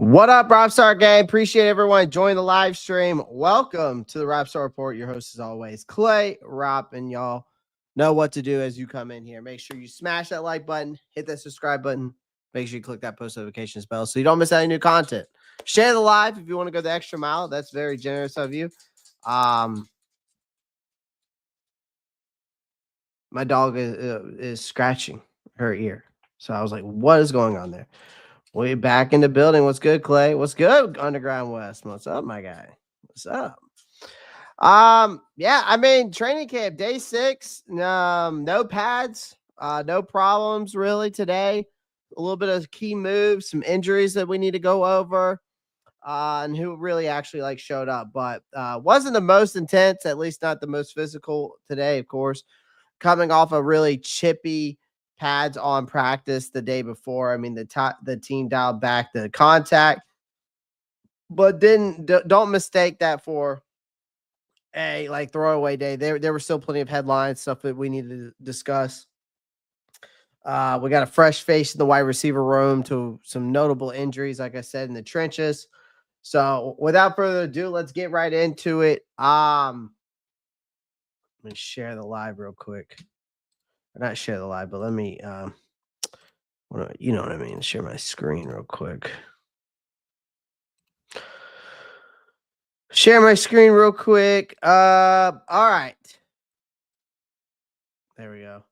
What up, Roppstar gang? Appreciate everyone joining the live stream. Welcome to the Roppstar Report. Your host, as always, Clay, Ropp, and y'all know what to do as you come in here. Make sure you smash that like button, hit that subscribe button. Make sure you click that post notifications bell so you don't miss any new content. Share the live if you want to go the extra mile. That's very generous of you. My dog is scratching her ear, so I was like, "What is going on there?" We back in the building. What's good, Clay? What's good, Underground West? What's up, my guy? What's up? Yeah, I mean, training camp, day 6, no pads, no problems really today. A little bit of key moves, some injuries that we need to go over, and who really actually showed up, but wasn't the most intense, at least not the most physical today, of course, coming off a really chippy pads on practice the day before. I mean, the team dialed back the contact, but don't mistake that for a throwaway day. There were still plenty of headlines, stuff that we needed to discuss. We got a fresh face in the wide receiver room to some notable injuries, like I said, in the trenches. So without further ado, let's get right into it. Let me share the live real quick. Or not share the live, but let me you know what I mean, share my screen real quick. Share my screen real quick. All right. There we go.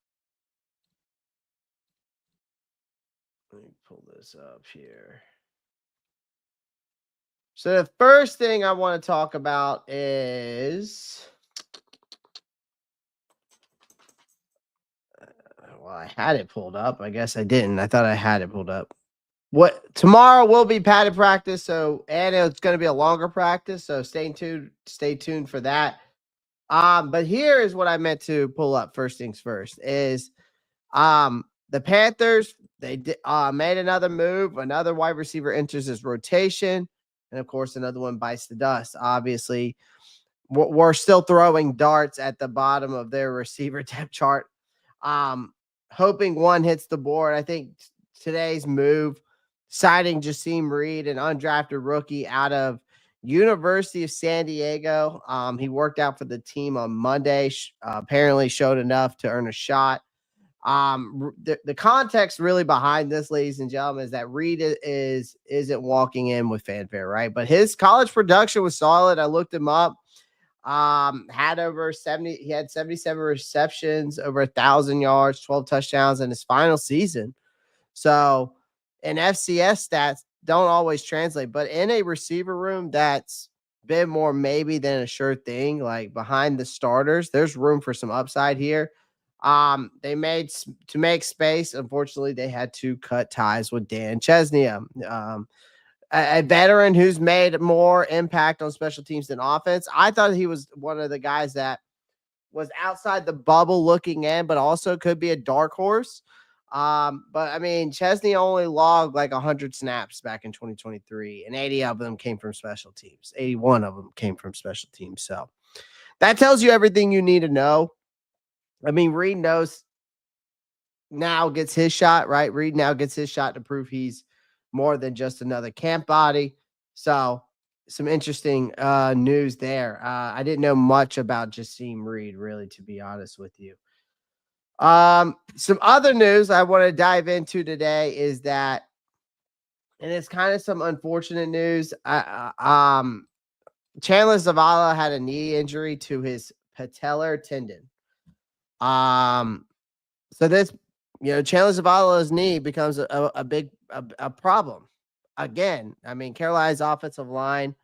Let me pull this up here. So the first thing I want to talk about is, well, I had it pulled up. I guess I didn't. I thought I had it pulled up. What tomorrow will be padded practice, and it's going to be a longer practice, so stay tuned for that. But here is what I meant to pull up. First things first is the Panthers, they made another move. Another wide receiver enters his rotation, and of course another one bites the dust. Obviously, we're still throwing darts at the bottom of their receiver depth chart, hoping one hits the board. I think today's move, signing Jasim Reed, an undrafted rookie out of University of San Diego. He worked out for the team on Monday. Apparently showed enough to earn a shot. The context really behind this, ladies and gentlemen, is that Reed isn't walking in with fanfare, right? But his college production was solid. I looked him up. Had over 70. He had 77 receptions, over 1,000 yards, 12 touchdowns in his final season. So, and FCS stats don't always translate, but in a receiver room that's been more maybe than a sure thing, like behind the starters, there's room for some upside here. They made to make space. Unfortunately, they had to cut ties with Dan Chesnia, a veteran who's made more impact on special teams than offense. I thought he was one of the guys that was outside the bubble looking in, but also could be a dark horse. But I mean, Chesney only logged 100 snaps back in 2023, and 80 of them came from special teams. 81 of them came from special teams. So that tells you everything you need to know. I mean, Reed knows now gets his shot, right? Reed now gets his shot to prove he's more than just another camp body. So some interesting news there. I didn't know much about Jasim Reed, really, to be honest with you. Some other news I want to dive into today is that, and it's kind of some unfortunate news. Chandler Zavala had a knee injury to his patellar tendon. So this, Chandler Zavala's knee becomes a big problem. Again, I mean, Carolina's offensive line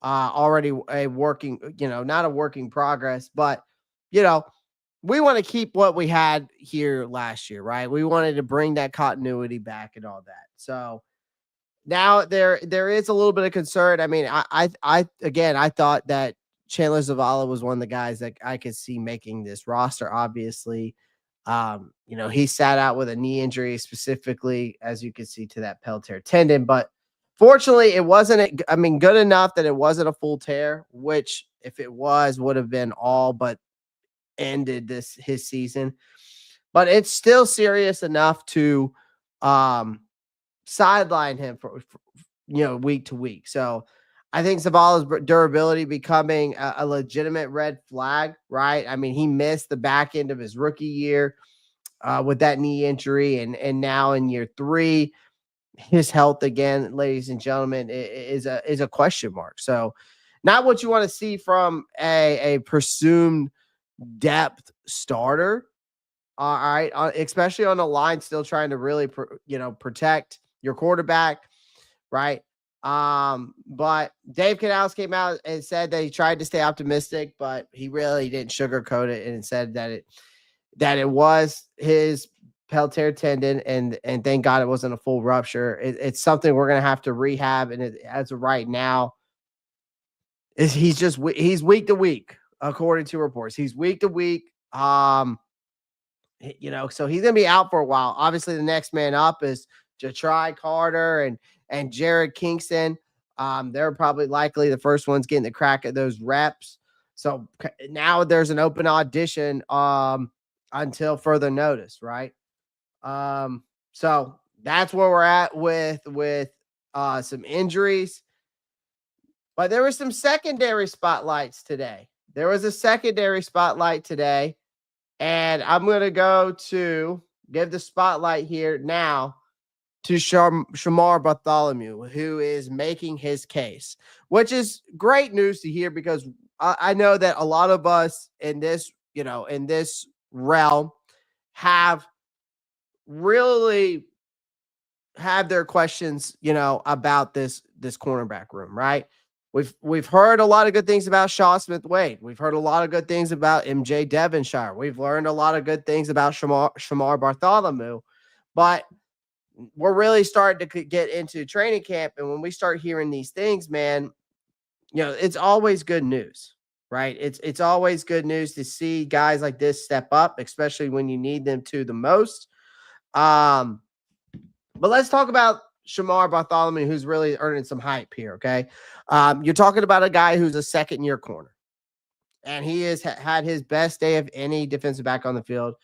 already a working, not a working progress, but we want to keep what we had here last year, right? We wanted to bring that continuity back and all that. So now there is a little bit of concern. I mean, I thought that Chandler Zavala was one of the guys that I could see making this roster. Obviously, he sat out with a knee injury, specifically, as you can see, to that patellar tendon. But fortunately, it wasn't. I mean, good enough that it wasn't a full tear. Which, if it was, would have been all but ended his season. But it's still serious enough to sideline him week to week. So I think Zavala's durability becoming a legitimate red flag, right? I mean, he missed the back end of his rookie year with that knee injury, and now in year 3, his health again, ladies and gentlemen, is a question mark. So, not what you want to see from a presumed depth starter. All right, especially on the line, still trying to really protect your quarterback, right? But Dave Canales came out and said that he tried to stay optimistic, but he really didn't sugarcoat it and said that it was his Peltier tendon, and thank God it wasn't a full rupture. It's something we're gonna have to rehab, and as of right now, he's week to week, according to reports. He's week to week. So he's gonna be out for a while. Obviously, the next man up is Jatry Carter and Jared Kingston. They're probably likely the first ones getting the crack at those reps. So now there's an open audition until further notice, right? So that's where we're at with some injuries. But there were some secondary spotlights today. There was a secondary spotlight today, and I'm going to give the spotlight here now to Shamar Bartholomew, who is making his case, which is great news to hear, because I know that a lot of us in this realm have really have their questions, about this cornerback room, right? We've heard a lot of good things about Shaw Smith-Wade. We've heard a lot of good things about MJ Devonshire. We've learned a lot of good things about Shamar Bartholomew, but we're really starting to get into training camp, and when we start hearing these things, man, it's always good news, right? It's always good news to see guys like this step up, especially when you need them to the most. But let's talk about Shamar Bartholomew, who's really earning some hype here, okay? You're talking about a guy who's a second-year corner, and he has had his best day of any defensive back on the field.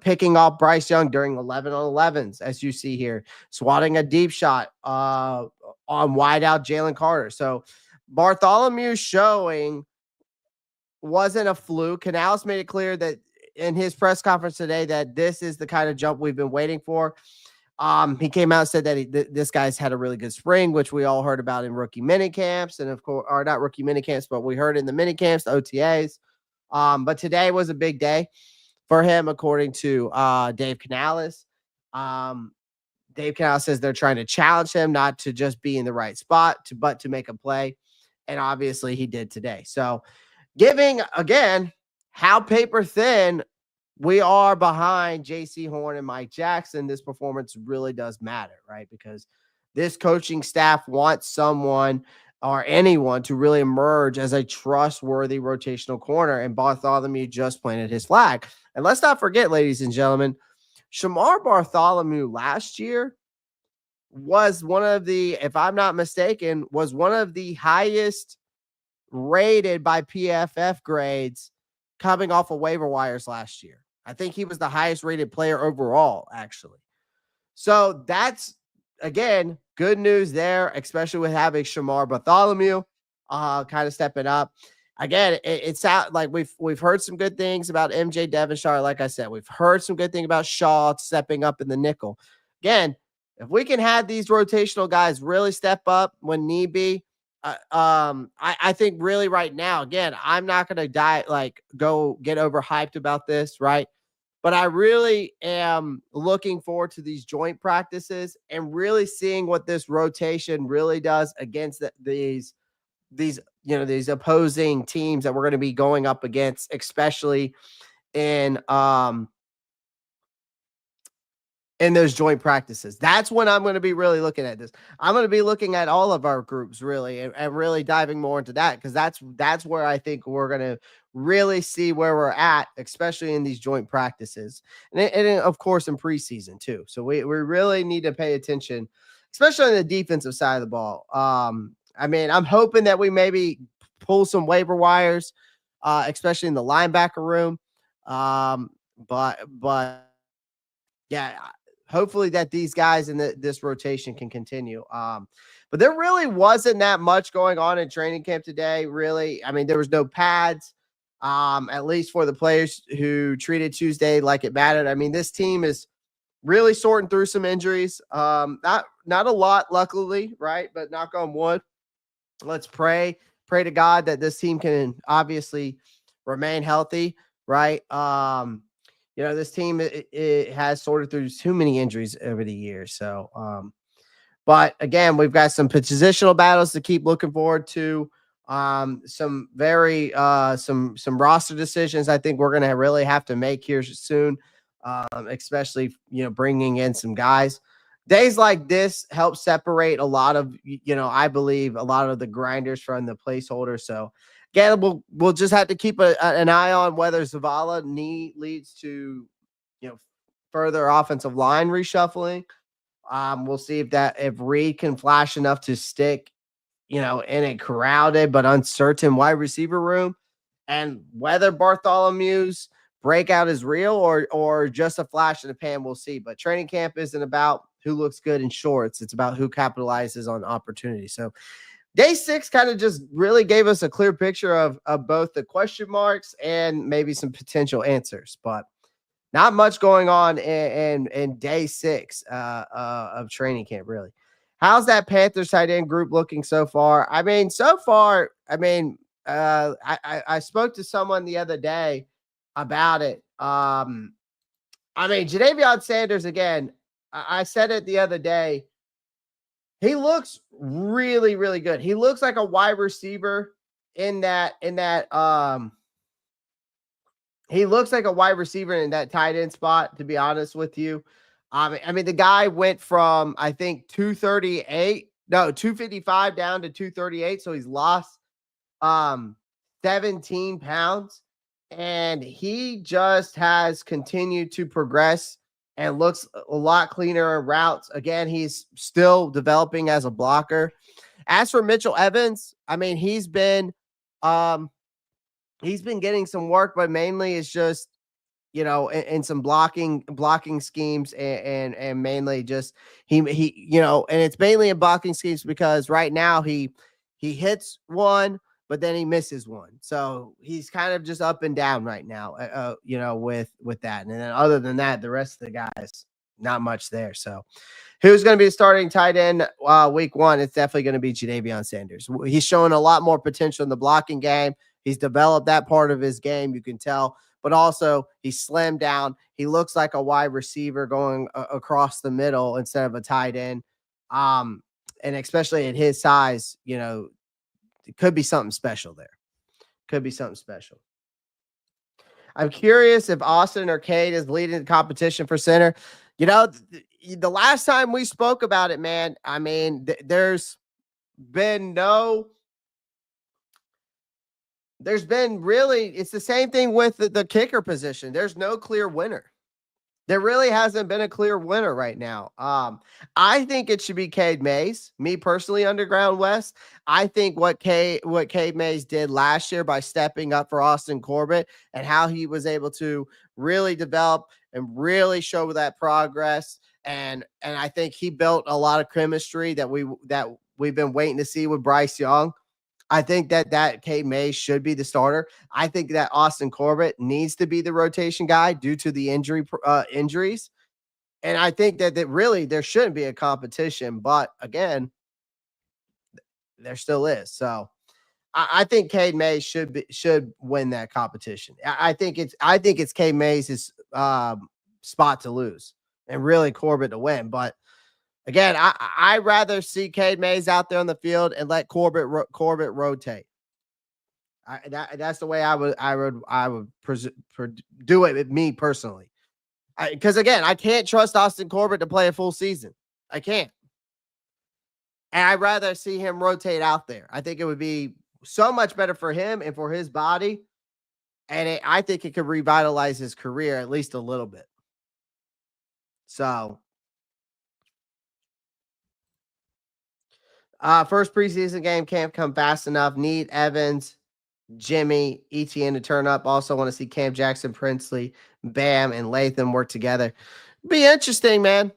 Picking off Bryce Young during 11 on 11s, as you see here, swatting a deep shot on wideout Jalen Carter. So Bartholomew showing wasn't a fluke. Canales made it clear that in his press conference today that this is the kind of jump we've been waiting for. He came out and said that this guy's had a really good spring, which we all heard about in rookie mini camps, and of course, or not rookie mini camps, but we heard in the mini camps, the OTAs. But today was a big day for him, according to Dave Canales. Dave Canales says they're trying to challenge him not to just be in the right spot, but to make a play, and obviously he did today. So, giving again how paper thin we are behind J.C. Horn and Mike Jackson, this performance really does matter, right? Because this coaching staff wants someone or anyone to really emerge as a trustworthy rotational corner, and Bartholomew just planted his flag. And let's not forget, ladies and gentlemen, Shamar Bartholomew last year was one of the, if I'm not mistaken, was one of the highest rated by PFF grades coming off of waiver wires last year. I think he was the highest rated player overall, actually. So that's, again, good news there, especially with having Shamar Bartholomew kind of stepping up. Again, it's out like we've heard some good things about MJ Devonshire. Like I said, we've heard some good thing about Shaw stepping up in the nickel. Again, if we can have these rotational guys really step up when need be, I think really right now, again, I'm not going to go get overhyped about this, right? But I really am looking forward to these joint practices and really seeing what this rotation really does against these opposing teams that we're going to be going up against, especially in those joint practices. That's when I'm going to be really looking at this. I'm going to be looking at all of our groups really and really diving more into that, because that's where I think we're going to really see where we're at, especially in these joint practices. And of course, in preseason too. So we really need to pay attention, especially on the defensive side of the ball. I mean, I'm hoping that we maybe pull some waiver wires, especially in the linebacker room. But yeah, hopefully that these guys in this rotation can continue. But there really wasn't that much going on in training camp today. Really, I mean, there was no pads, at least for the players who treated Tuesday like it mattered. I mean, this team is really sorting through some injuries. Not a lot, luckily, right? But knock on wood. Let's pray to God that this team can obviously remain healthy, right? This team it has sorted through too many injuries over the years. So, but again, we've got some positional battles to keep looking forward to. Some very some roster decisions I think we're gonna really have to make here soon, especially bringing in some guys. Days like this help separate a lot of I believe a lot of the grinders from the placeholders. So again, we'll just have to keep an eye on whether Zavala knee leads to further offensive line reshuffling. We'll see if Reed can flash enough to stick, in a crowded but uncertain wide receiver room, and whether Bartholomew's breakout is real or just a flash in the pan, we'll see. But training camp isn't about who looks good in shorts; it's about who capitalizes on opportunity. So, day 6 kind of just really gave us a clear picture of both the question marks and maybe some potential answers, but not much going on in day 6 of training camp, really. How's that Panthers tight end group looking so far? I mean, so far, I spoke to someone the other day about it. Jadavion Sanders, again, I said it the other day. He looks really, really good. He looks like a wide receiver he looks like a wide receiver in that tight end spot, to be honest with you. The guy went from, I think, 255 down to 238. So he's lost 17 pounds. And he just has continued to progress and looks a lot cleaner in routes. Again, he's still developing as a blocker. As for Mitchell Evans, he's been getting some work, but mainly it's just, in some blocking schemes and mainly just and it's mainly in blocking schemes because right now he hits one, but then he misses one. So he's kind of just up and down right now, with that. And then other than that, the rest of the guys, not much there. So who's going to be starting tight end week 1? It's definitely going to be Jadavion Sanders. He's showing a lot more potential in the blocking game. He's developed that part of his game, you can tell. But also, he's slimmed down. He looks like a wide receiver going across the middle instead of a tight end. And especially at his size, it could be something special there. Could be something special. I'm curious if Austin or Cade is leading the competition for center. The last time we spoke about it, man, there's been really, it's the same thing with the kicker position. There's no clear winner. There really hasn't been a clear winner right now. I think it should be Cade Mays. Me personally, Underground West. I think what Cade Mays did last year by stepping up for Austin Corbett and how he was able to really develop and really show that progress. And I think he built a lot of chemistry that we've been waiting to see with Bryce Young. I think that Cade Mays should be the starter. I think that Austin Corbett needs to be the rotation guy due to the injuries. And I think that really there shouldn't be a competition. But again, there still is. So I think Cade Mays should win that competition. I think it's Cade Mays' spot to lose and really Corbett to win. But again, I rather see Cade Mays out there on the field and let Corbett rotate. That's the way I would do it with me personally. Because again, I can't trust Austin Corbett to play a full season. I can't. And I'd rather see him rotate out there. I think it would be so much better for him and for his body. And I think it could revitalize his career at least a little bit. So first preseason game can't come fast enough. Need Evans, Jimmy, Etienne to turn up. Also want to see Cam Jackson, Princely, Bam, and Latham work together. Be interesting, man.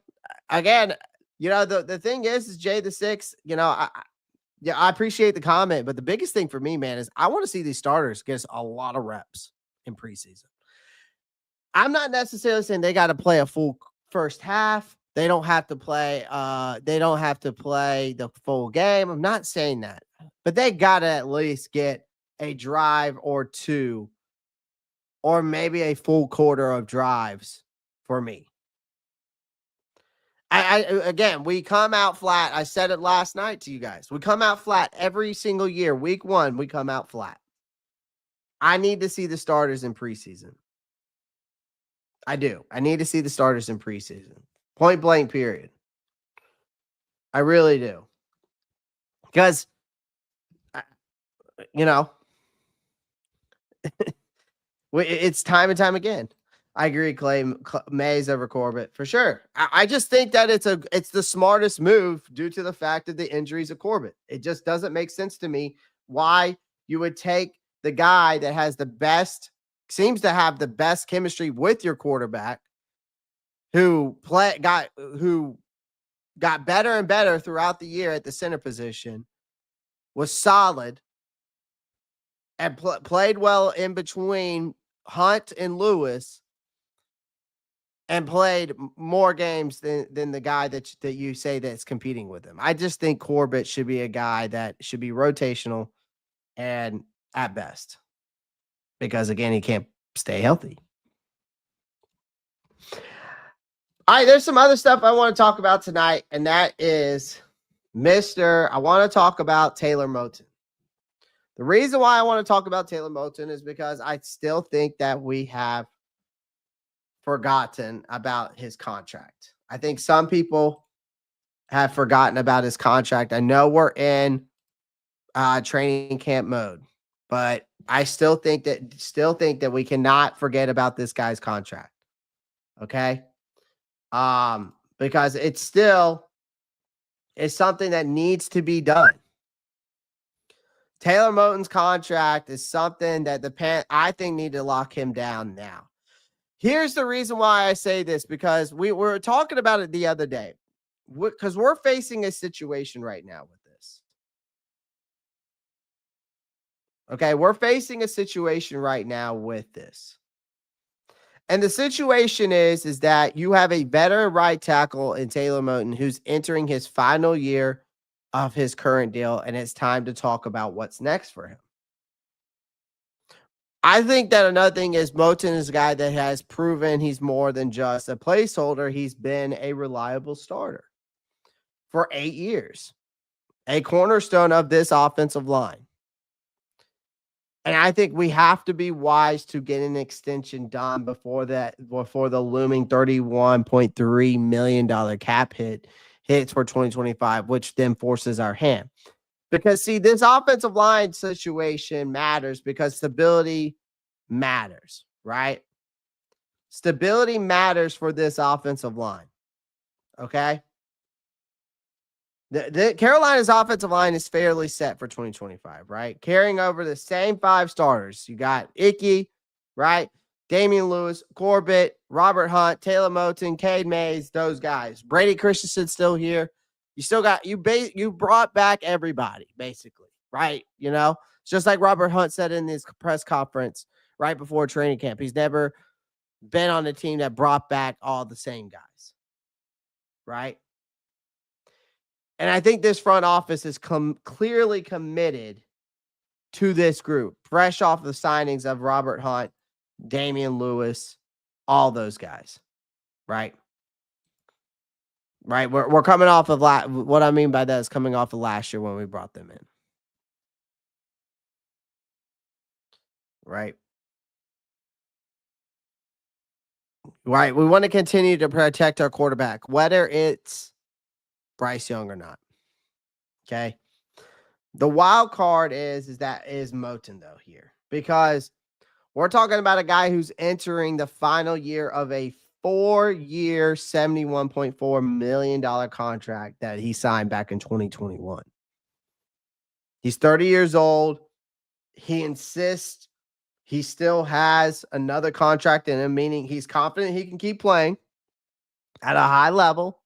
again, the thing is Jay the Six. Yeah, I appreciate the comment, but the biggest thing for me, man, is I want to see these starters get us a lot of reps in preseason. I'm not necessarily saying they got to play a full first half. They don't have to play. They don't have to play the full game. I'm not saying that, but they got to at least get a drive or two, or maybe a full quarter of drives for me. Again, we come out flat. I said it last night to you guys. We come out flat every single year. Week 1, we come out flat. I need to see the starters in preseason. I do. I need to see the starters in preseason. Point blank, period. I really do. Because, you know, it's time and time again. I agree, Clay. Mays over Corbett for sure. I just think that it's the smartest move due to the fact of the injuries of Corbett. It just doesn't make sense to me why you would take the guy that has seems to have the best chemistry with your quarterback, who got better and better throughout the year at the center position, was solid, and played well in between Hunt and Lewis, and played more games than the guy that you say that's competing with him. I just think Corbett should be a guy that should be rotational and at best, because again, he can't stay healthy. All right, there's some other stuff I want to talk about tonight, and that is I want to talk about Taylor Moton. The reason why I want to talk about Taylor Moton is because I still think that we have forgotten about his contract. I think some people have forgotten about his contract. I know we're in training camp mode, but I still think that we cannot forget about this guy's contract. Okay? Because it's something that needs to be done. Taylor Moton's contract is something that I think need to lock him down now. Here's the reason why I say this, because we were talking about it the other day, because we're facing a situation right now with this. Okay, we're facing a situation right now with this. And the situation is that you have a veteran right tackle in Taylor Moton who's entering his final year of his current deal, and it's time to talk about what's next for him. I think that another thing is Moton is a guy that has proven he's more than just a placeholder. He's been a reliable starter for 8 years, a cornerstone of this offensive line. And I think we have to be wise to get an extension done before the looming $31.3 million cap hits for 2025, which then forces our hand. Because, see, this offensive line situation matters because stability matters, right? Stability matters for this offensive line, okay? The Carolina's offensive line is fairly set for 2025, right? Carrying over the same 5 starters. You got Icky, right? Damian Lewis, Corbett, Robert Hunt, Taylor Moton, Cade Mays, those guys. Brady Christensen's still here. You still got you brought back everybody, basically, right? It's just like Robert Hunt said in his press conference right before training camp. He's never been on a team that brought back all the same guys, right? And I think this front office is clearly committed to this group, fresh off the signings of Robert Hunt, Damian Lewis, all those guys, right? Right. We're coming off of what I mean by that is coming off of last year when we brought them in. Right. Right. We want to continue to protect our quarterback, whether it's Bryce Young or not. Okay. The wild card is Moton, though, here, because we're talking about a guy who's entering the final year of a 4-year, $71.4 million contract that he signed back in 2021. He's 30 years old. He insists he still has another contract in him, meaning he's confident he can keep playing at a high level.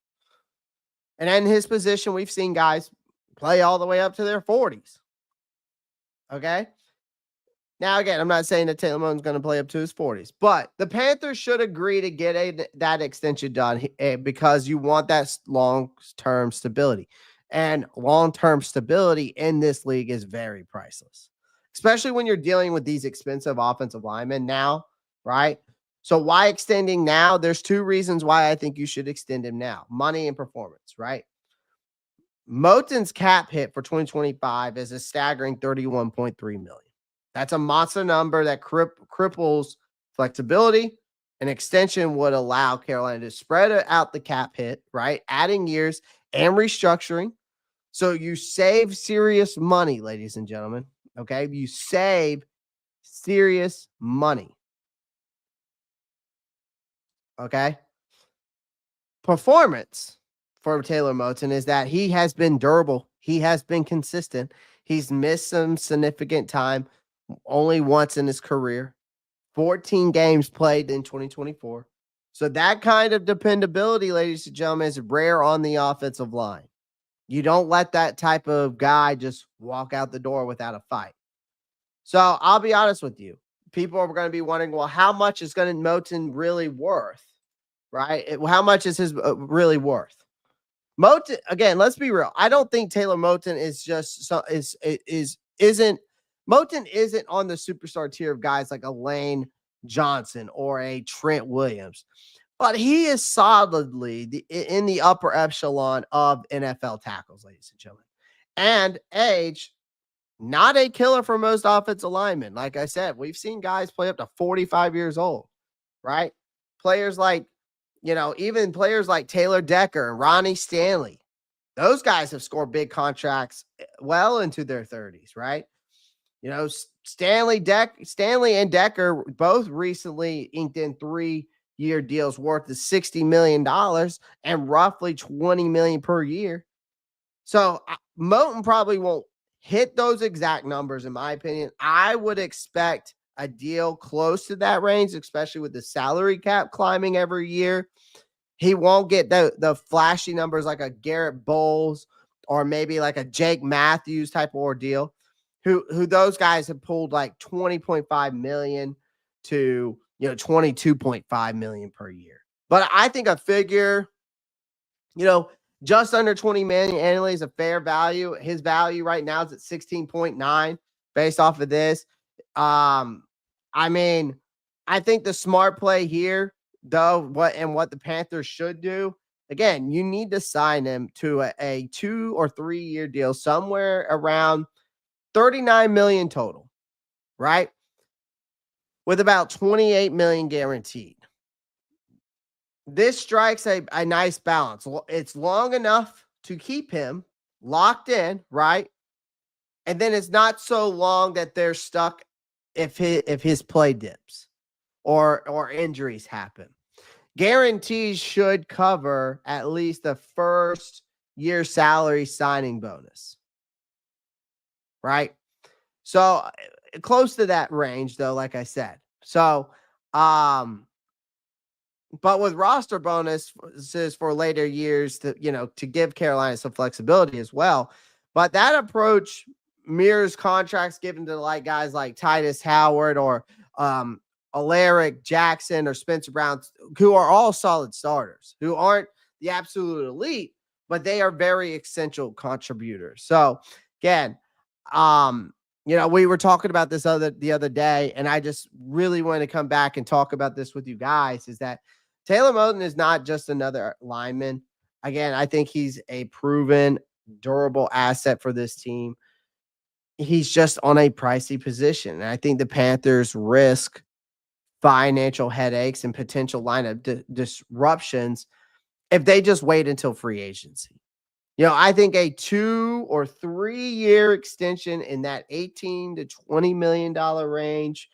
And in his position, we've seen guys play all the way up to their 40s. Okay. Now, again, I'm not saying that Taylor Moton's going to play up to his 40s, but the Panthers should agree to get that extension done because you want that long-term stability. And long-term stability in this league is very priceless, especially when you're dealing with these expensive offensive linemen now, right? So why extending now? There's two reasons why I think you should extend him now: money and performance, right? Moton's cap hit for 2025 is a staggering $31.3 million. That's a monster number that cripples flexibility. An extension would allow Carolina to spread out the cap hit, right? Adding years and restructuring. So you save serious money, ladies and gentlemen. Okay. You save serious money. Okay. Performance for Taylor Moton is that he has been durable. He has been consistent. He's missed some significant time only once in his career. 14 games played in 2024. So that kind of dependability, ladies and gentlemen, is rare on the offensive line. You don't let that type of guy just walk out the door without a fight. So I'll be honest with you. People are going to be wondering, well, how much is going to Moton really worth? Right? How much is his really worth? Moton, again, let's be real. I don't think Taylor Moton is just isn't Moton isn't on the superstar tier of guys like a Lane Johnson or a Trent Williams, but he is solidly in the upper echelon of NFL tackles, ladies and gentlemen. And age, not a killer for most offensive linemen. Like I said, we've seen guys play up to 45 years old, right? Players like, even players like Taylor Decker and Ronnie Stanley, those guys have scored big contracts well into their 30s, right? Stanley and Decker both recently inked in 3-year deals worth of $60 million and roughly $20 million per year. So Moton probably won't hit those exact numbers, in my opinion. I would expect a deal close to that range, especially with the salary cap climbing every year. He won't get the flashy numbers like a Garrett Bowles or maybe like a Jake Matthews type of ordeal, who those guys have pulled like $20.5 million to 22.5 million per year. But I think a figure, just under 20 million annually is a fair value. His value right now is at 16.9 based off of this. I think the smart play here, though, what the Panthers should do, again, you need to sign him to a 2 or 3 year deal somewhere around 39 million total, right? With about 28 million guaranteed. This strikes a nice balance. It's long enough to keep him locked in, right? And then it's not so long that they're stuck if his play dips or injuries happen. Guarantees should cover at least the first year salary signing bonus, right? So close to that range, though, like I said. So, but with roster bonuses for later years to give Carolina some flexibility as well. But that approach mirrors contracts given to guys like Titus Howard or Alaric Jackson or Spencer Brown, who are all solid starters, who aren't the absolute elite, but they are very essential contributors. So again, we were talking about this the other day, and I just really want to come back and talk about this with you guys, is that Taylor Moton is not just another lineman. Again, I think he's a proven, durable asset for this team. He's just on a pricey position. And I think the Panthers risk financial headaches and potential lineup disruptions if they just wait until free agency. I think a 2 or 3 year extension in that $18 to $20 million range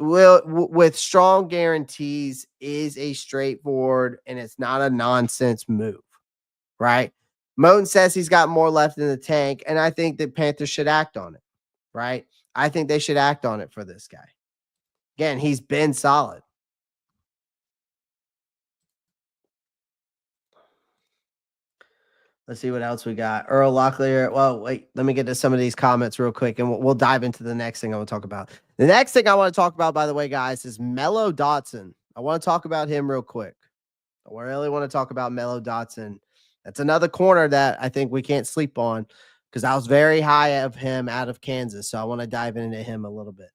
with strong guarantees is a straightforward, and it's not a nonsense move, right? Moton says he's got more left in the tank, and I think the Panthers should act on it, right? I think they should act on it for this guy. Again, he's been solid. Let's see what else we got. Earl Locklear. Well, wait, let me get to some of these comments real quick, and we'll dive into the next thing I want to talk about. The next thing I want to talk about, by the way, guys, is Mello Dotson. I want to talk about him real quick. I really want to talk about Mello Dotson. That's another corner that I think we can't sleep on because I was very high of him out of Kansas. So I want to dive into him a little bit.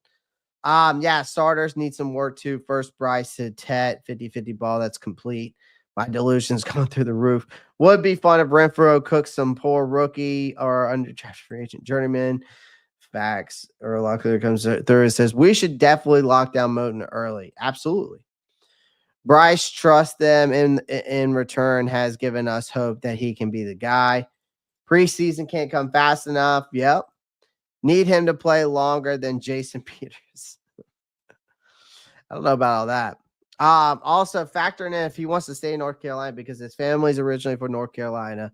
Yeah, starters need some work too. First, Bryce to Tet, 50-50 ball. That's complete. My delusion's going through the roof. Would be fun if Renfro cooked some poor rookie or undrafted free agent journeyman. Facts. Or Locklear comes through and says, we should definitely lock down Moten early. Absolutely. Bryce trusts them in return, has given us hope that he can be the guy. Preseason can't come fast enough. Yep. Need him to play longer than Jason Peters. I don't know about all that. Also factoring in if he wants to stay in North Carolina because his family's originally from North Carolina.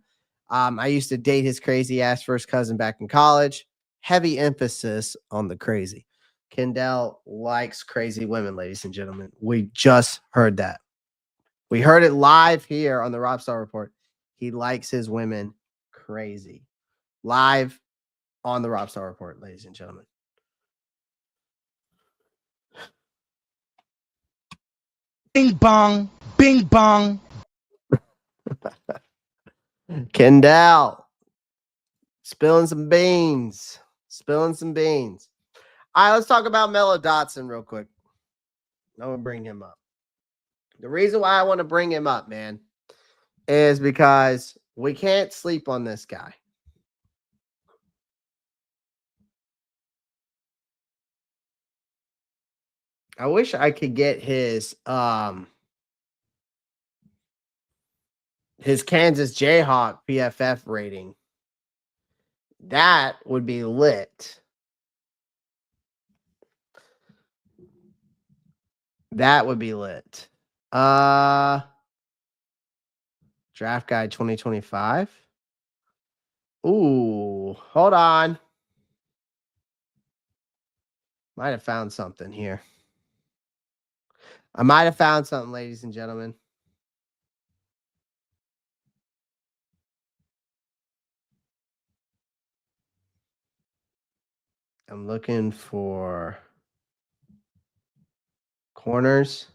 I used to date his crazy ass first cousin back in college. Heavy emphasis on the crazy. Kendall likes crazy women, ladies and gentlemen. We just heard that. We heard it live here on the Roppstar Report. He likes his women crazy. Live on the Roppstar Report, ladies and gentlemen. Bing bong, bing bong. Kendall. Spilling some beans. Spilling some beans. All right, let's talk about Mello Dotson real quick. I'm going to bring him up. The reason why I want to bring him up, man, is because we can't sleep on this guy. I wish I could get his Kansas Jayhawk PFF rating. That would be lit. That would be lit. Draft Guide 2025. Ooh, hold on. Might have found something here. I might have found something, ladies and gentlemen. I'm looking for corners.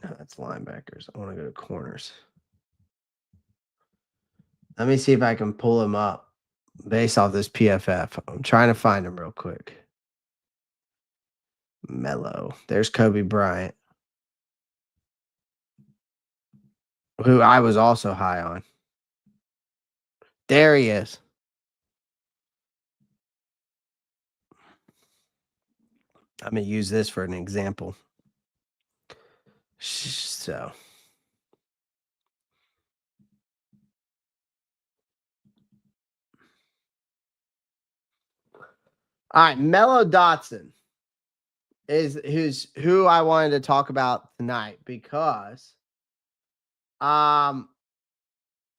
No, that's linebackers. I want to go to corners. Let me see if I can pull him up based off this PFF. I'm trying to find him real quick. Mello. There's Kobe Bryant, who I was also high on. There he is. I'm going to use this for an example. So. All right, Mello Dotson is who I wanted to talk about tonight because the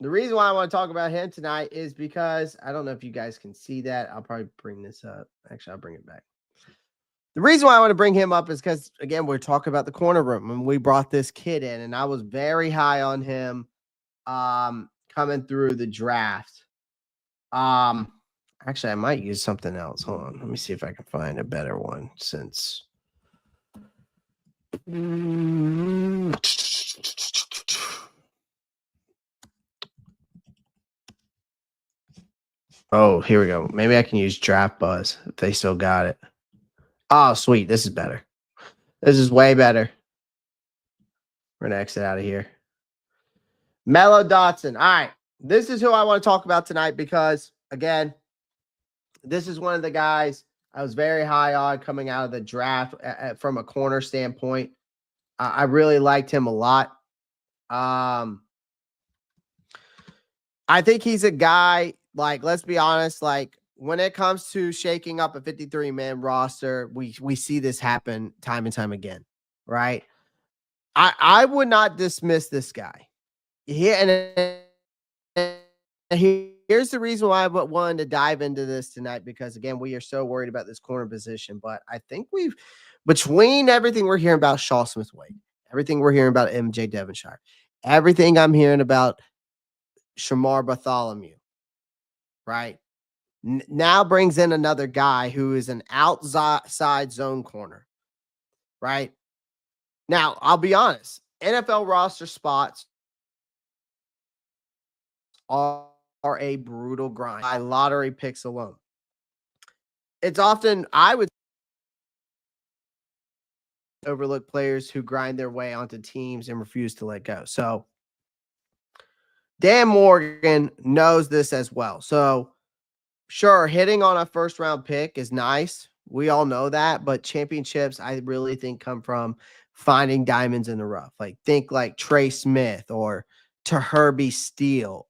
reason why I want to talk about him tonight is because I don't know if you guys can see that. I'll probably bring this up. Actually, I'll bring it back. The reason why I want to bring him up is because, again, we're talking about the corner room, and we brought this kid in, and I was very high on him coming through the draft. Actually, I might use something else. Hold on. Let me see if I can find a better one since. Oh, here we go. Maybe I can use Draft Buzz if they still got it. Oh, sweet. This is better. This is way better. We're going to exit out of here. Mello Dotson. All right. This is who I want to talk about tonight because, again, this is one of the guys I was very high on coming out of the draft from a corner standpoint. I really liked him a lot. I think he's a guy, like, let's be honest, like, when it comes to shaking up a 53-man roster, we see this happen time and time again, right? I would not dismiss this guy. Here's the reason why I wanted to dive into this tonight, because, again, we are so worried about this corner position. But I think between everything we're hearing about Shaw Smith-Wade, everything we're hearing about MJ Devonshire, everything I'm hearing about Shamar Bartholomew, right? Now brings in another guy who is an outside zone corner, right? Now, I'll be honest, NFL roster spots are a brutal grind by lottery picks alone. It's often, I would overlook players who grind their way onto teams and refuse to let go. So Dan Morgan knows this as well. So sure, hitting on a first round pick is nice. We all know that, but championships, I really think, come from finding diamonds in the rough. Like think like Trey Smith or to Herbie Still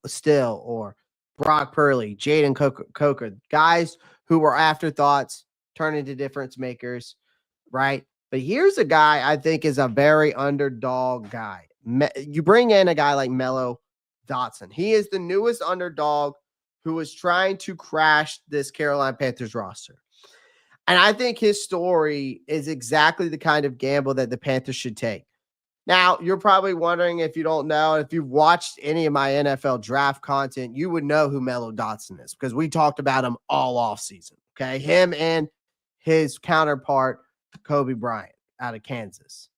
or Brock Purley, Jaden Coker, guys who were afterthoughts turn into difference makers, right? But here's a guy I think is a very underdog guy. You bring in a guy like Mello Dotson. He is the newest underdog who is trying to crash this Carolina Panthers roster. And I think his story is exactly the kind of gamble that the Panthers should take. Now, you're probably wondering, if you don't know, if you've watched any of my NFL draft content, you would know who Mello Dotson is because we talked about him all offseason. Okay. Him and his counterpart, Kobe Bryant out of Kansas.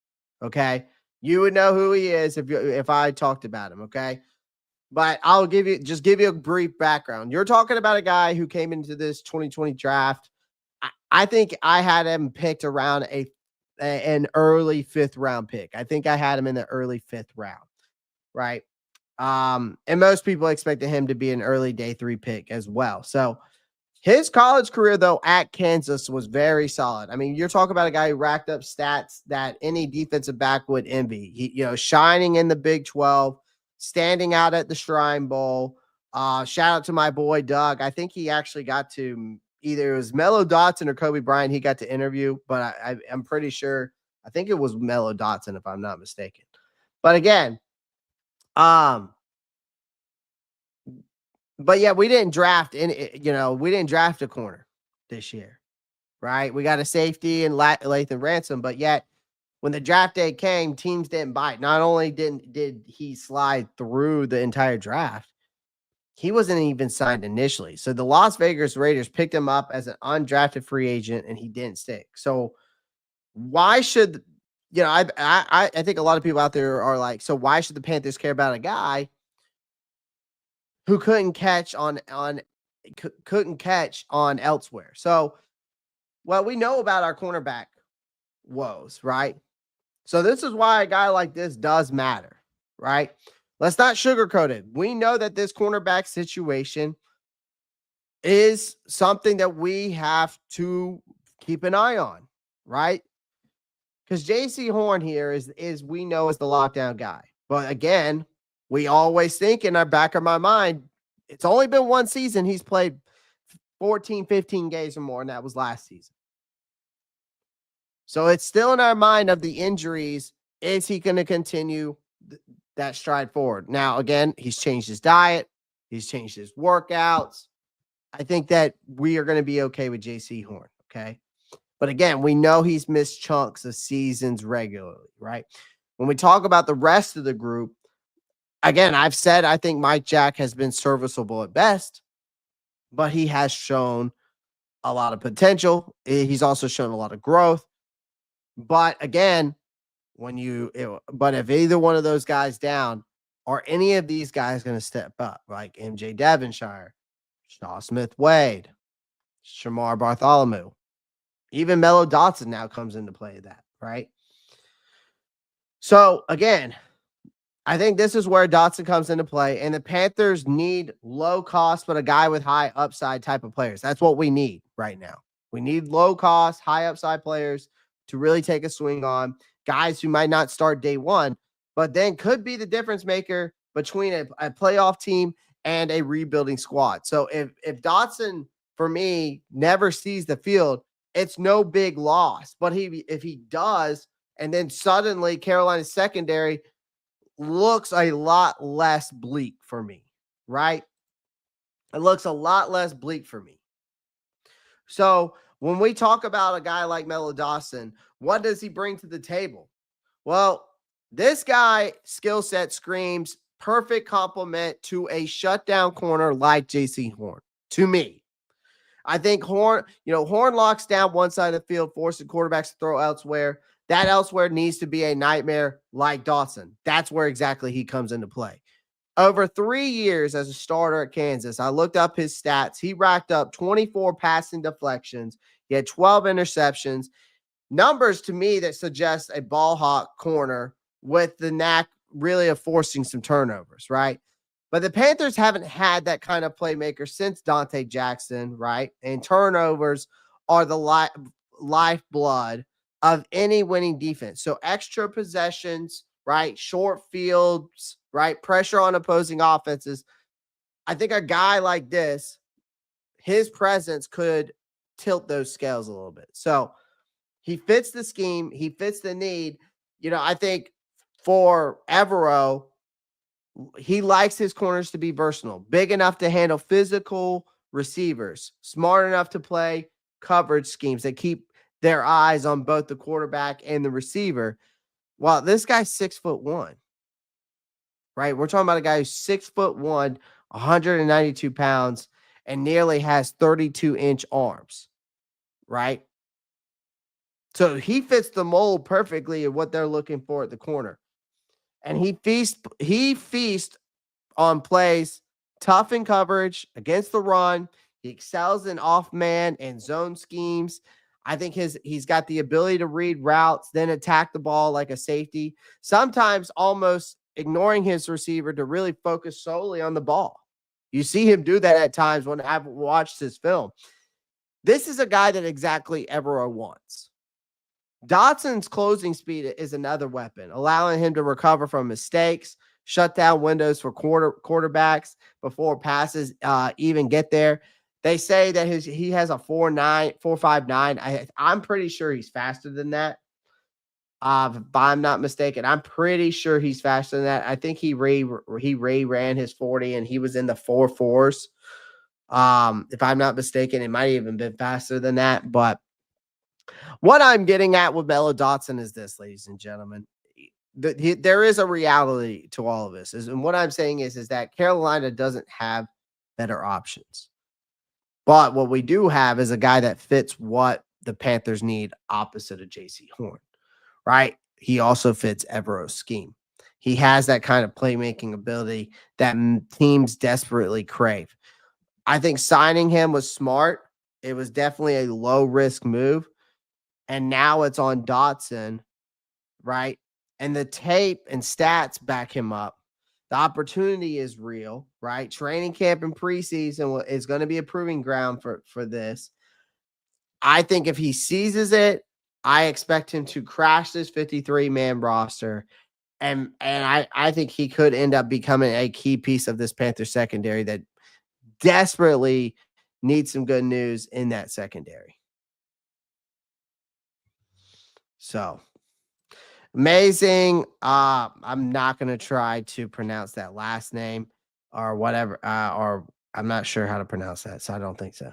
Okay. You would know who he is if I talked about him. Okay. But I'll give you a brief background. You're talking about a guy who came into this 2020 draft. I think I had him picked around an early 5th round pick. I think I had him in the early 5th round, right? And most people expected him to be an early day 3 pick as well. So his college career, though, at Kansas was very solid. I mean, you're talking about a guy who racked up stats that any defensive back would envy. He, shining in the Big 12, standing out at the Shrine Bowl. Shout out to my boy Doug. I think he actually got to either it was Mello Dotson or Kobe Bryant. He got to interview, but I'm pretty sure. I think it was Mello Dotson, if I'm not mistaken. But again, but yeah, we didn't draft we didn't draft a corner this year, right? We got a safety and Lathan Ransom, but yet when the draft day came, teams didn't bite. Not only did he slide through the entire draft, he wasn't even signed initially. So the Las Vegas Raiders picked him up as an undrafted free agent, and he didn't stick. So why should I think a lot of people out there are like, so why should the Panthers care about a guy who couldn't catch on elsewhere? So, well, we know about our cornerback woes, right? So this is why a guy like this does matter, right? Let's not sugarcoat it. We know that this cornerback situation is something that we have to keep an eye on, right? Because J.C. Horn here is we know is the lockdown guy. But again, we always think in our back of my mind, it's only been one season he's played 14, 15 games or more, and that was last season. So it's still in our mind of the injuries. Is he going to continue that stride forward? Now, again, he's changed his diet. He's changed his workouts. I think that we are going to be okay with J.C. Horn, okay? But again, we know he's missed chunks of seasons regularly, right? When we talk about the rest of the group, again, I've said I think Mike Jack has been serviceable at best, but he has shown a lot of potential. He's also shown a lot of growth. But again, but if either one of those guys down, are any of these guys going to step up? Like MJ Devonshire, Shaw Smith Wade, Shamar Bartholomew, even Mello Dotson now comes into play that, right? So again, I think this is where Dotson comes into play, and the Panthers need low cost, but a guy with high upside type of players. That's what we need right now. We need low cost, high upside players to really take a swing on, guys who might not start day one, but then could be the difference maker between a playoff team and a rebuilding squad. So if Dotson, for me, never sees the field, it's no big loss. But if he does, and then suddenly Carolina's secondary looks a lot less bleak for me, right? It looks a lot less bleak for me. So when we talk about a guy like Mello Dawson, what does he bring to the table? Well, This guy skill set screams perfect complement to a shutdown corner like JC Horn. To me, I think Horn locks down one side of the field, forcing quarterbacks to throw elsewhere. That elsewhere needs to be a nightmare like Dotson. That's where exactly he comes into play. Over 3 years as a starter at Kansas, I looked up his stats. He racked up 24 passing deflections. He had 12 interceptions. Numbers to me that suggest a ball hawk corner with the knack really of forcing some turnovers, right? But the Panthers haven't had that kind of playmaker since Dante Jackson, right? And turnovers are the lifeblood of any winning defense. So extra possessions, right? Short fields, right? Pressure on opposing offenses. I think a guy like this, his presence could tilt those scales a little bit. So he fits the scheme. He fits the need. I think for Evero, he likes his corners to be versatile, big enough to handle physical receivers, smart enough to play coverage schemes that keep their eyes on both the quarterback and the receiver. Well, this guy's 6'1", right? We're talking about a guy who's 6'1", 192 pounds, and nearly has 32-inch arms, right? So he fits the mold perfectly of what they're looking for at the corner. And he feasts on plays tough in coverage against the run. He excels in off man and zone schemes. I think he's got the ability to read routes, then attack the ball like a safety, sometimes almost ignoring his receiver to really focus solely on the ball. You see him do that at times when I've watched his film. This is a guy that exactly Evero wants. Dotson's closing speed is another weapon, allowing him to recover from mistakes, shut down windows for quarterbacks before passes even get there. They say that he has a 4.59. I'm pretty sure he's faster than that. If I'm not mistaken, I'm pretty sure he's faster than that. I think he ran his 40 and he was in the 4.4s. If I'm not mistaken, it might have even been faster than that, but what I'm getting at with Mello Dotson is this, ladies and gentlemen. There is a reality to all of this. And what I'm saying is that Carolina doesn't have better options. But what we do have is a guy that fits what the Panthers need opposite of JC Horn, right? He also fits Evero's scheme. He has that kind of playmaking ability that teams desperately crave. I think signing him was smart. It was definitely a low-risk move. And now it's on Dotson, right? And the tape and stats back him up. The opportunity is real, right? Training camp and preseason is going to be a proving ground for this. I think if he seizes it, I expect him to crash this 53-man roster. And I think he could end up becoming a key piece of this Panther secondary that desperately needs some good news in that secondary. So amazing. I'm not going to try to pronounce that last name or whatever, or I'm not sure how to pronounce that, so I don't think so.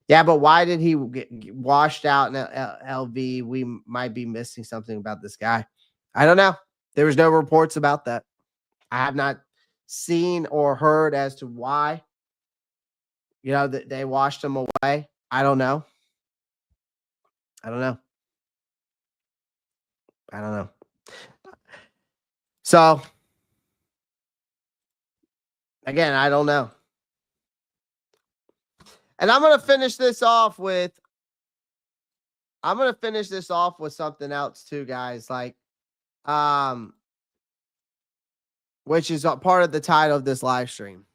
Yeah, but why did he get washed out in LV? We might be missing something about this guy. I don't know. There was no reports about that. I have not seen or heard as to why, that they washed him away. I don't know. I don't know. I don't know. So, again, I don't know. And I'm going to finish this off with something else too, guys. Like, which is a part of the title of this live stream.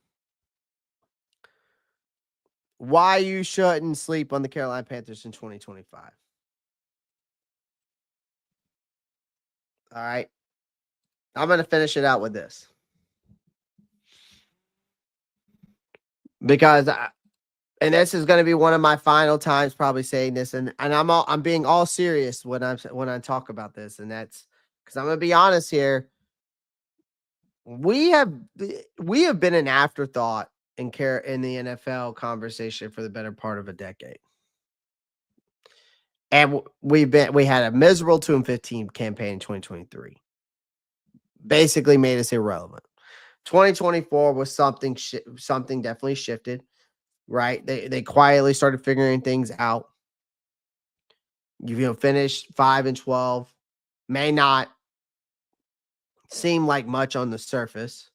Why you shouldn't sleep on the Carolina Panthers in 2025. All right. I'm going to finish it out with this. Because and this is going to be one of my final times probably saying this, and I'm being all serious when I talk about this, and that's because I'm going to be honest here. We have been an afterthought in the NFL conversation for the better part of a decade. And we had a miserable 2-15 campaign in 2023. basically made us irrelevant. 2024 was something definitely shifted, right? They quietly started figuring things out. Finished 5-12, may not seem like much on the surface,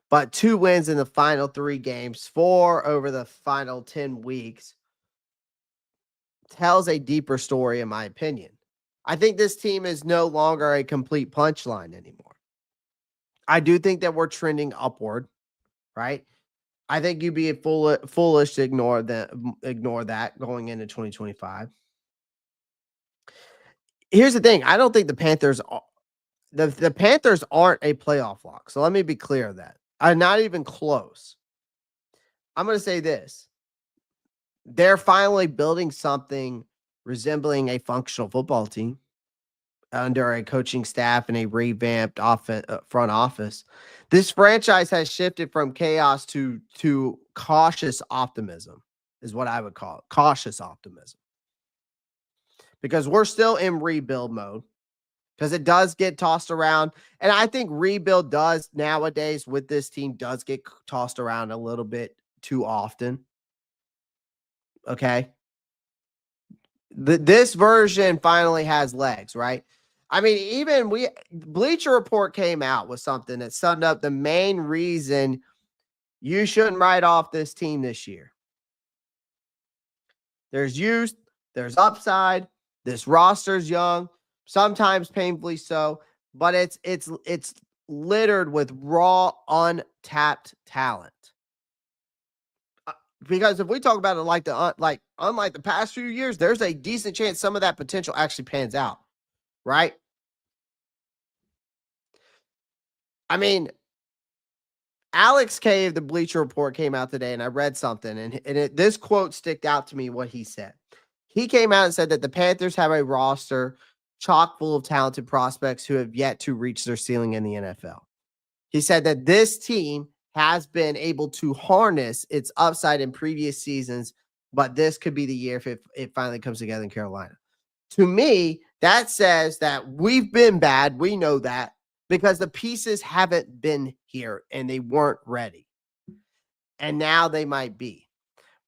but 2 wins in the final 3 games, 4 over the final 10 weeks tells a deeper story, in my opinion. I think this team is no longer a complete punchline anymore. I do think that we're trending upward, right? I think you'd be foolish to ignore that going into 2025. Here's the thing. I don't think the Panthers aren't a playoff lock. So let me be clear of that. I'm not even close. I'm going to say this. They're finally building something resembling a functional football team under a coaching staff and a revamped front office. This franchise has shifted from chaos to cautious optimism, is what I would call it. Cautious optimism. Because we're still in rebuild mode. Because it does get tossed around. And I think rebuild does nowadays with this team does get tossed around a little bit too often. Okay. This version finally has legs, right? I mean, even Bleacher Report came out with something that summed up the main reason you shouldn't write off this team this year. There's youth, there's upside, this roster's young, sometimes painfully so, but it's littered with raw, untapped talent. Because if we talk about it unlike the past few years, there's a decent chance some of that potential actually pans out, right? I mean, Alex K of the Bleacher Report came out today, and I read something, and this quote sticked out to me, what he said. He came out and said that the Panthers have a roster chock full of talented prospects who have yet to reach their ceiling in the NFL. He said that this team has been able to harness its upside in previous seasons, but this could be the year if it finally comes together in Carolina. To me, that says that we've been bad. We know that because the pieces haven't been here and they weren't ready. And now they might be.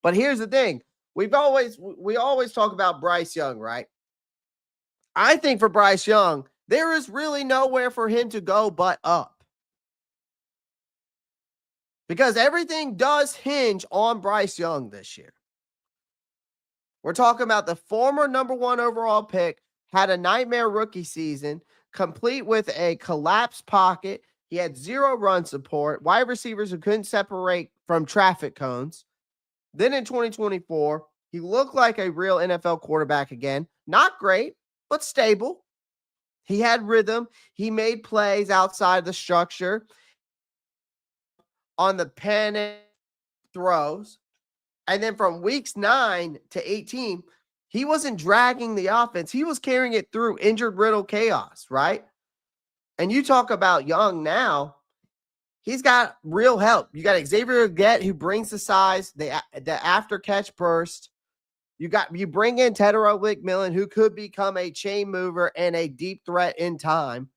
But here's the thing. We always talk about Bryce Young, right? I think for Bryce Young, there is really nowhere for him to go but up. Because everything does hinge on Bryce Young this year. We're talking about the former number 1 overall pick, had a nightmare rookie season, complete with a collapsed pocket. He had 0 run support, wide receivers who couldn't separate from traffic cones. Then in 2024, he looked like a real NFL quarterback again. Not great, but stable. He had rhythm. He made plays outside the structure on the panic throws. And then from weeks 9 to 18, he wasn't dragging the offense. He was carrying it through injured riddle chaos, right? And you talk about Young now, he's got real help. You got Xavier Leggett, who brings the size, the after catch burst. You bring in Tedero McMillan, who could become a chain mover and a deep threat in time.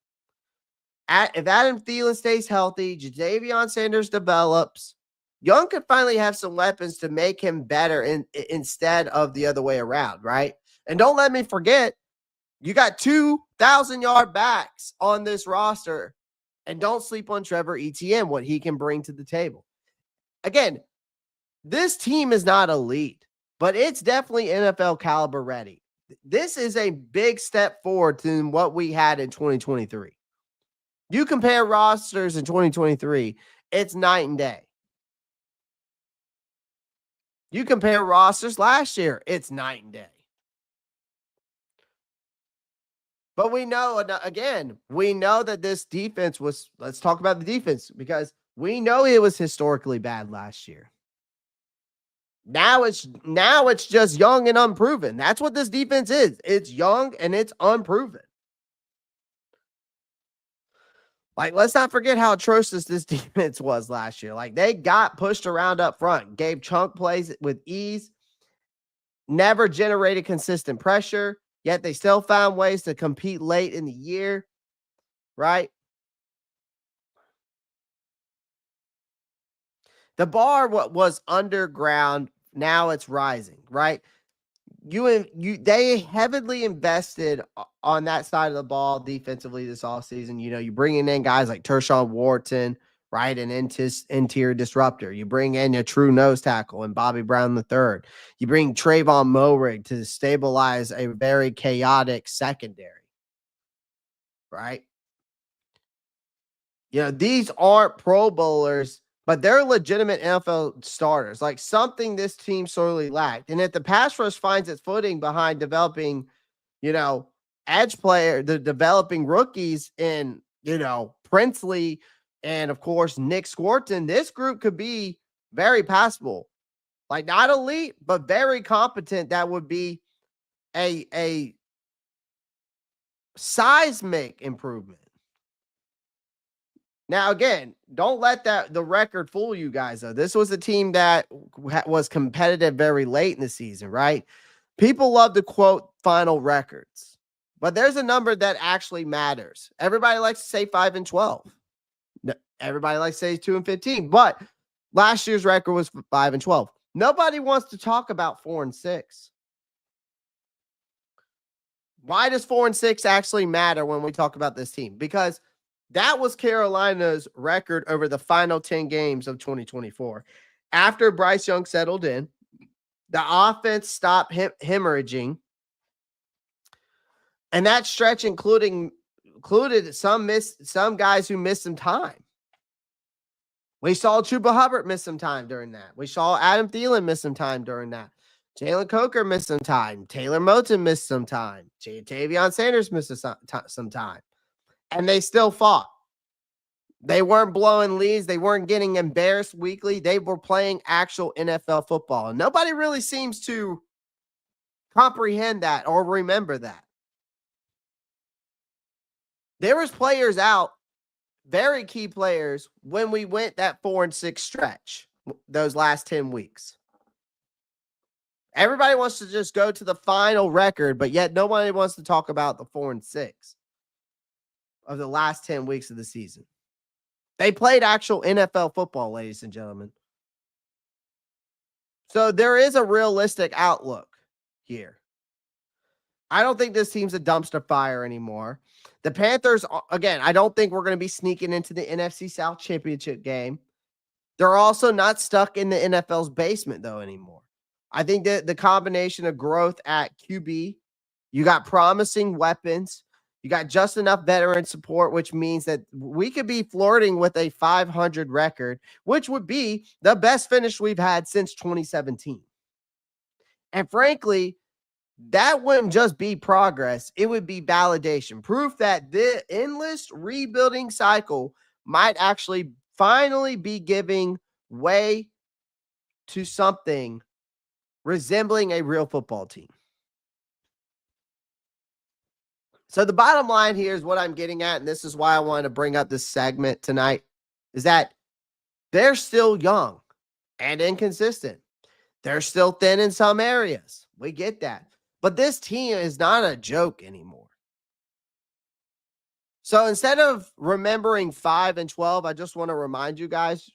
If Adam Thielen stays healthy, Jadavion Sanders develops, Young could finally have some weapons to make him better instead of the other way around, right? And don't let me forget, you got 2,000-yard backs on this roster, and don't sleep on Trevor Etienne, what he can bring to the table. Again, this team is not elite, but it's definitely NFL caliber ready. This is a big step forward to what we had in 2023. You compare rosters in 2023, it's night and day. You compare rosters last year, it's night and day. But we know that this defense was, let's talk about the defense, because we know it was historically bad last year. Now it's just young and unproven. That's what this defense is. It's young and it's unproven. Like, let's not forget how atrocious this defense was last year. Like, they got pushed around up front, gave chunk plays with ease, never generated consistent pressure, yet they still found ways to compete late in the year. right? The bar was underground, now it's rising, right? They heavily invested on that side of the ball defensively this offseason. You bringing in guys like Tershawn Wharton, right? An interior disruptor. You bring in a true nose tackle and Bobby Brown III. You bring Tre'von Moehrig to stabilize a very chaotic secondary, right? These aren't Pro Bowlers, but they're legitimate NFL starters, like something this team sorely lacked. And if the pass rush finds its footing behind developing, edge player, the developing rookies in, Princely and, of course, Nick Swarton, this group could be very passable. Like, not elite, but very competent. That would be a seismic improvement. Now, again, don't let the record fool you guys, though. This was a team that was competitive very late in the season, right? People love to quote final records, but there's a number that actually matters. Everybody likes to say 5-12. Everybody likes to say 2-15, but last year's record was 5-12. Nobody wants to talk about 4-6. Why does 4-6 actually matter when we talk about this team? Because that was Carolina's record over the final 10 games of 2024. After Bryce Young settled in, the offense stopped hemorrhaging. And that stretch included some guys who missed some time. We saw Chuba Hubbard miss some time during that. We saw Adam Thielen miss some time during that. Jalen Coker missed some time. Taylor Moton missed some time. Tavion Sanders missed some time. And they still fought. They weren't blowing leads. They weren't getting embarrassed weekly. They were playing actual NFL football. And nobody really seems to comprehend that or remember that. There was players out, very key players, when we went that 4-6 stretch, those last 10 weeks. Everybody wants to just go to the final record, but yet nobody wants to talk about the 4-6 of the last 10 weeks of the season. They played actual NFL football, ladies and gentlemen. So there is a realistic outlook here. I don't think this team's a dumpster fire anymore. The Panthers, again, I don't think we're going to be sneaking into the NFC South Championship game. They're also not stuck in the NFL's basement, though, anymore. I think that the combination of growth at QB, you got promising weapons, you got just enough veteran support, which means that we could be flirting with a 500 record, which would be the best finish we've had since 2017. And frankly, that wouldn't just be progress. It would be validation, proof that the endless rebuilding cycle might actually finally be giving way to something resembling a real football team. So the bottom line here is what I'm getting at, and this is why I wanted to bring up this segment tonight, is that they're still young and inconsistent. They're still thin in some areas. We get that. But this team is not a joke anymore. So instead of remembering 5-12, I just want to remind you guys,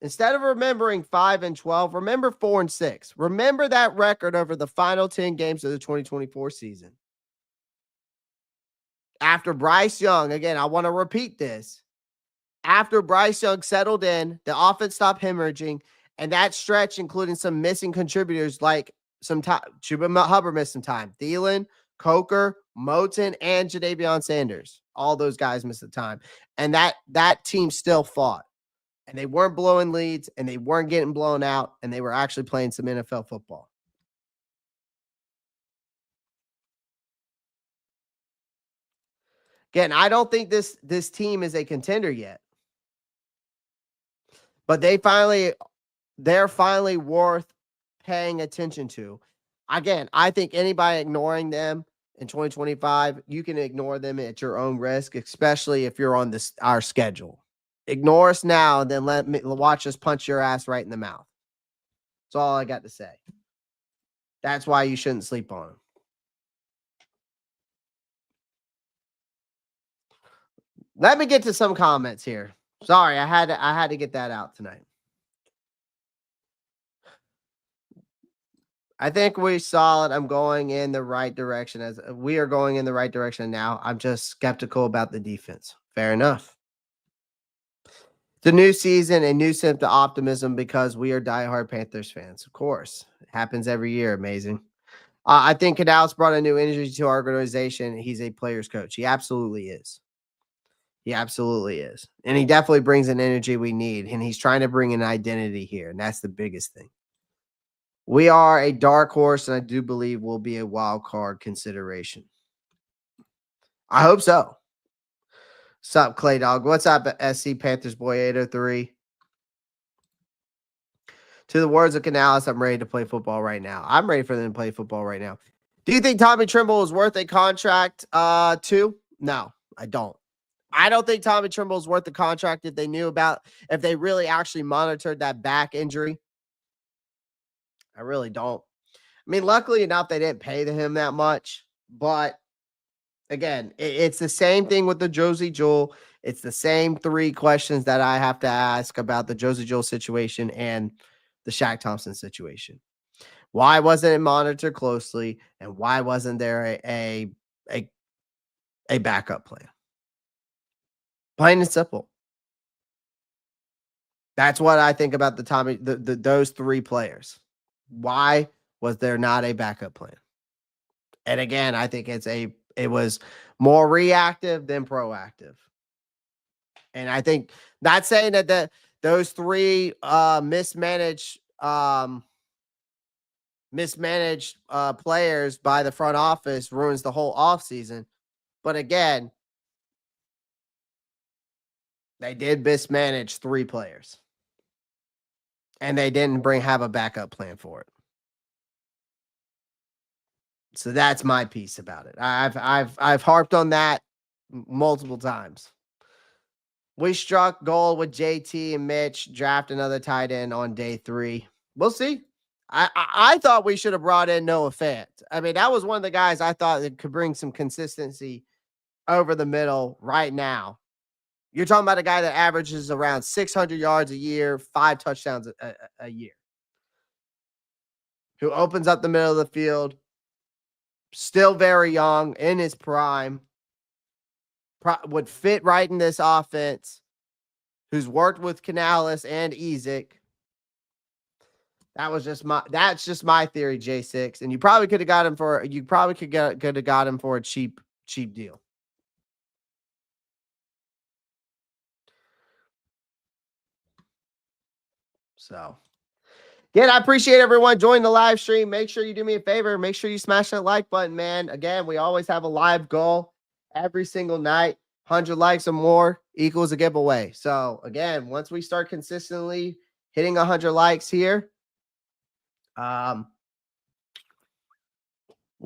instead of remembering 5-12, remember 4-6. Remember that record over the final 10 games of the 2024 season. After Bryce Young, again, I want to repeat this. After Bryce Young settled in, the offense stopped hemorrhaging, and that stretch, including some missing contributors like some time, Chuba Hubbard missed some time. Thielen, Coker, Moton, and Jadavion Sanders. All those guys missed the time. And that team still fought. And they weren't blowing leads, and they weren't getting blown out, and they were actually playing some NFL football. Again, I don't think this team is a contender yet. But they're finally worth paying attention to. Again, I think anybody ignoring them in 2025, you can ignore them at your own risk, especially if you're on our schedule. Ignore us now, and then watch us punch your ass right in the mouth. That's all I got to say. That's why you shouldn't sleep on them. Let me get to some comments here. Sorry, I had to get that out tonight. I think we're solid. I'm going in the right direction as we are going in the right direction now. I'm just skeptical about the defense. Fair enough. The new season, a new sense of optimism because we are diehard Panthers fans. Of course, it happens every year. Amazing. I think Canales brought a new energy to our organization. He's a player's coach. He absolutely is. He absolutely is. And he definitely brings an energy we need. And he's trying to bring an identity here. And that's the biggest thing. We are a dark horse, and I do believe we'll be a wild card consideration. I hope so. What's up, Clay Dog? What's up, SC Panthers Boy 803? To the words of Canales, I'm ready to play football right now. I'm ready for them to play football right now. Do you think Tommy Trimble is worth a contract too? No, I don't. I don't think Tommy Trimble is worth the contract if they really actually monitored that back injury. I really don't. I mean, luckily enough, they didn't pay him that much. But again, it's the same thing with the Josie Jewell. It's the same three questions that I have to ask about the Josie Jewell situation and the Shaq Thompson situation. Why wasn't it monitored closely? And why wasn't there a backup plan? Plain and simple. That's what I think about those three players. Why was there not a backup plan? And again, I think it was more reactive than proactive. And I think not saying that those three mismanaged players by the front office ruins the whole offseason. But again, they did mismanage three players. And they didn't have a backup plan for it. So that's my piece about it. I've harped on that multiple times. We struck gold with JT and Mitch, draft another tight end on day 3. We'll see. I thought we should have brought in Noah Fant. I mean, that was one of the guys I thought that could bring some consistency over the middle right now. You're talking about a guy that averages around 600 yards a year, 5 touchdowns a year, who opens up the middle of the field, still very young, in his prime, would fit right in this offense, who's worked with Canales and Ezek. That's just my theory, J6. And you probably could have got him could have got him for a cheap deal. So, again, I appreciate everyone joining the live stream. Make sure you do me a favor. Make sure you smash that like button, man. Again, we always have a live goal every single night. 100 likes or more equals a giveaway. So, again, once we start consistently hitting 100 likes here, we'll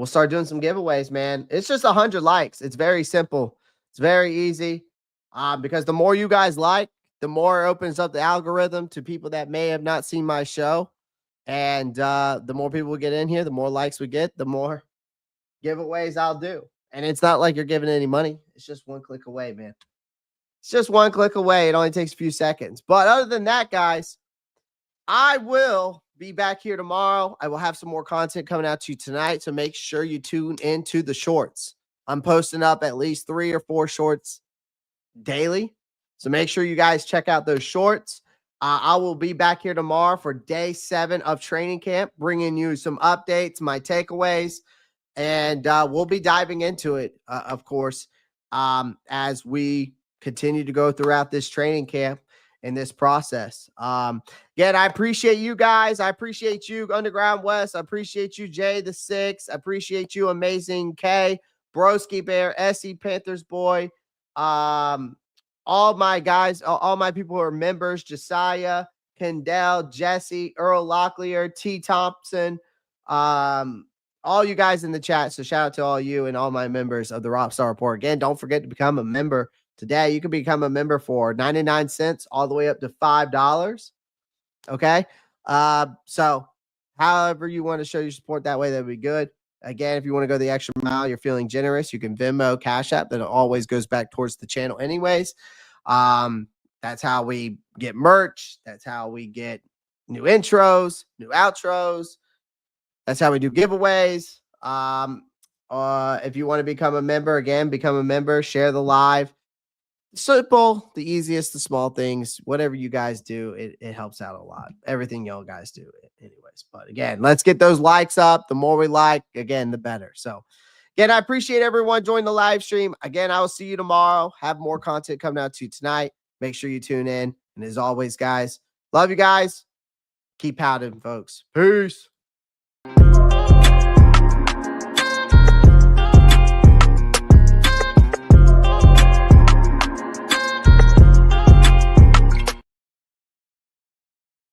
start doing some giveaways, man. It's just 100 likes. It's very simple. It's very easy. Because the more you guys like, the more it opens up the algorithm to people that may have not seen my show. And the more people we get in here, the more likes we get, the more giveaways I'll do. And it's not like you're giving any money. It's just one click away, man. It's just one click away. It only takes a few seconds. But other than that, guys, I will be back here tomorrow. I will have some more content coming out to you tonight. So make sure you tune into the shorts. I'm posting up at least 3 or 4 shorts daily. So make sure you guys check out those shorts. I will be back here tomorrow for day 7 of training camp, bringing you some updates, my takeaways, and we'll be diving into it, of course, as we continue to go throughout this training camp in this process. Again, I appreciate you guys. I appreciate you, Underground West. I appreciate you, Jay the 6. I appreciate you, Amazing K, Broski Bear, SE Panthers Boy. All my guys, all my people who are members, Josiah, Kendall, Jesse, Earl Locklear, T. Thompson, all you guys in the chat. So shout out to all you and all my members of the Roppstar Report. Again, don't forget to become a member today. You can become a member for 99 cents all the way up to $5. Okay. So however you want to show your support that way, that would be good. Again, if you want to go the extra mile, you're feeling generous, you can Venmo, Cash App. That always goes back towards the channel anyways. That's how we get merch. That's how we get new intros, new outros. That's how we do giveaways. If you want to become a member, again, become a member, share the live. Simple, the easiest, the small things, whatever you guys do, it helps out a lot. Everything y'all guys do, anyways. But again, let's get those likes up. The more we like, again, the better. So again, I appreciate everyone joining the live stream. Again, I will see you tomorrow. Have more content coming out to you tonight. Make sure you tune in. And as always, guys, love you guys. Keep pounding, folks. Peace.